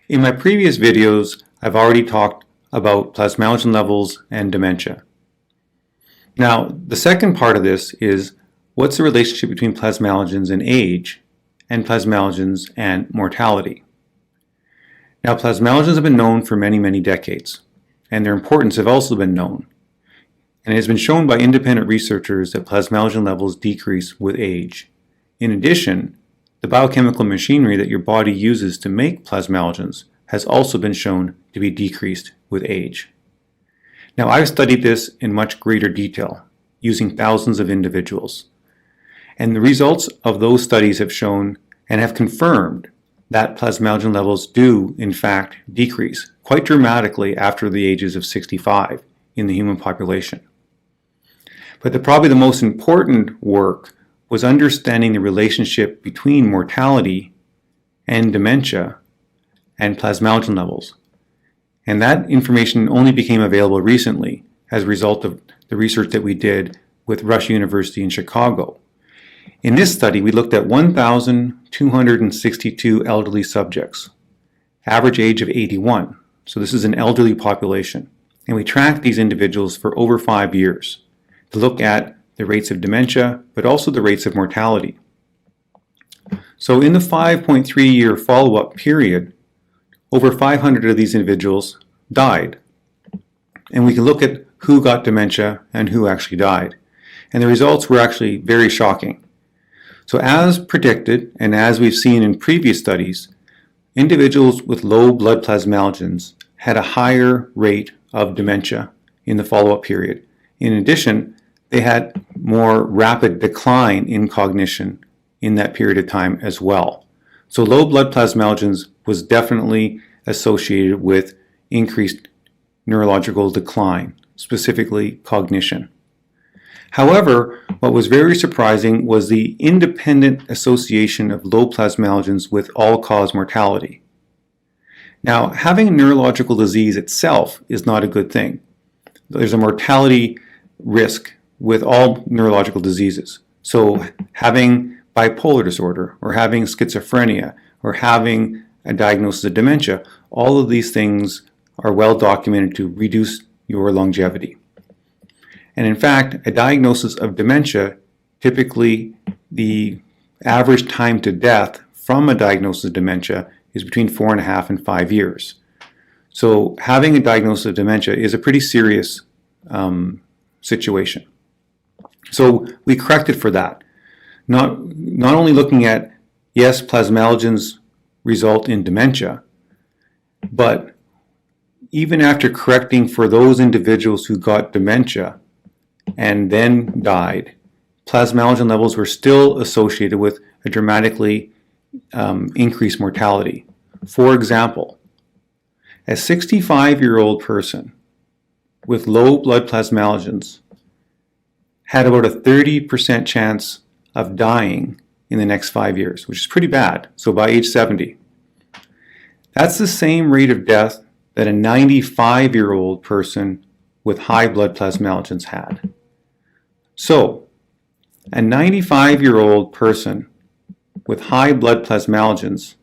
In my previous videos, I've already talked about plasmalogen levels and dementia. Now, the second part of this is what's the relationship between plasmalogens and age and plasmalogens and mortality. Now, plasmalogens have been known for many, many decades, and their importance have also been known. And it has been shown by independent researchers that plasmalogen levels decrease with age. In addition, the biochemical machinery that your body uses to make plasmalogens has also been shown to be decreased with age. Now, I've studied this in much greater detail, using thousands of individuals. And the results of those studies have shown and have confirmed that plasmalogen levels do, in fact, decrease quite dramatically after the ages of 65 in the human population. But probably the most important work was understanding the relationship between mortality and dementia and plasmalogen levels. And that information only became available recently as a result of the research that we did with Rush University in Chicago. In this study, we looked at 1,262 elderly subjects, average age of 81. So this is an elderly population. And we tracked these individuals for over 5 years to look at the rates of dementia, but also the rates of mortality. So in the 5.3-year follow-up period, over 500 of these individuals died. And we can look at who got dementia and who actually died. And the results were actually very shocking. So as predicted, and as we've seen in previous studies, individuals with low blood plasmalogens had a higher rate of dementia in the follow-up period. In addition, they had more rapid decline in cognition in that period of time as well. So low blood plasmalogens was definitely associated with increased neurological decline, specifically cognition. However, what was very surprising was the independent association of low plasmalogens with all-cause mortality. Now, having a neurological disease itself is not a good thing. There's a mortality risk with all neurological diseases. So having bipolar disorder or having schizophrenia or having a diagnosis of dementia, all of these things are well documented to reduce your longevity. And in fact, a diagnosis of dementia, typically the average time to death from a diagnosis of dementia is between 4.5 and 5 years. So having a diagnosis of dementia is a pretty serious situation. So we corrected for that. Not only looking at, yes, plasmalogens result in dementia, but even after correcting for those individuals who got dementia and then died, plasmalogen levels were still associated with a dramatically increased mortality. For example, a 65-year-old person with low blood plasmalogens had about a 30% chance of dying in the next 5 years, which is pretty bad. So by age 70. That's the same rate of death that a 95-year-old person with high blood plasmalogens had. So a 95-year-old person with high blood plasmalogens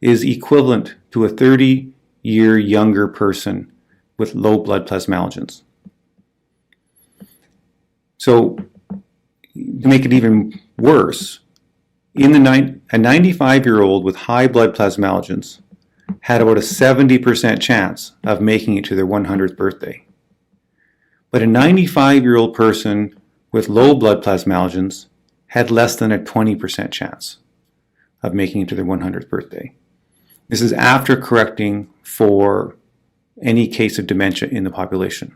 is equivalent to a 30-year younger person with low blood plasmalogens. So to make it even worse, a 95-year-old with high blood plasmalogens had about a 70% chance of making it to their 100th birthday. But a 95-year-old person with low blood plasmalogens had less than a 20% chance of making it to their 100th birthday. This is after correcting for any case of dementia in the population.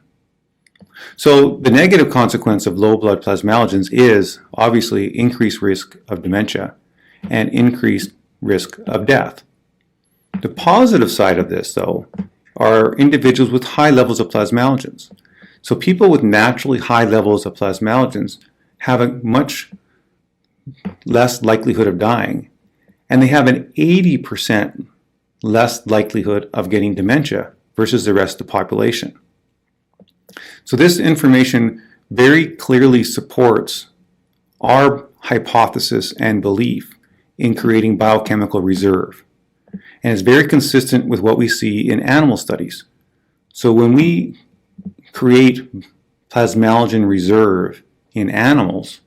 So the negative consequence of low blood plasmalogens is obviously increased risk of dementia and increased risk of death. The positive side of this, though, are individuals with high levels of plasmalogens. So people with naturally high levels of plasmalogens have a much less likelihood of dying, and they have an 80% less likelihood of getting dementia versus the rest of the population. So this information very clearly supports our hypothesis and belief in creating biochemical reserve. And it's very consistent with what we see in animal studies. So when we create plasmalogen reserve in animals,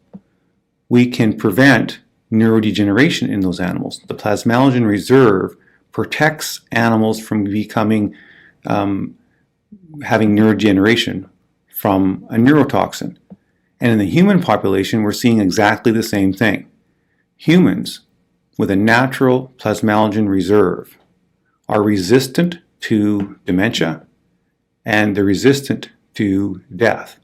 we can prevent neurodegeneration in those animals. The plasmalogen reserve protects animals from becoming having neurodegeneration from a neurotoxin. And in the human population, we're seeing exactly the same thing. Humans with a natural plasmalogen reserve are resistant to dementia and they're resistant to death.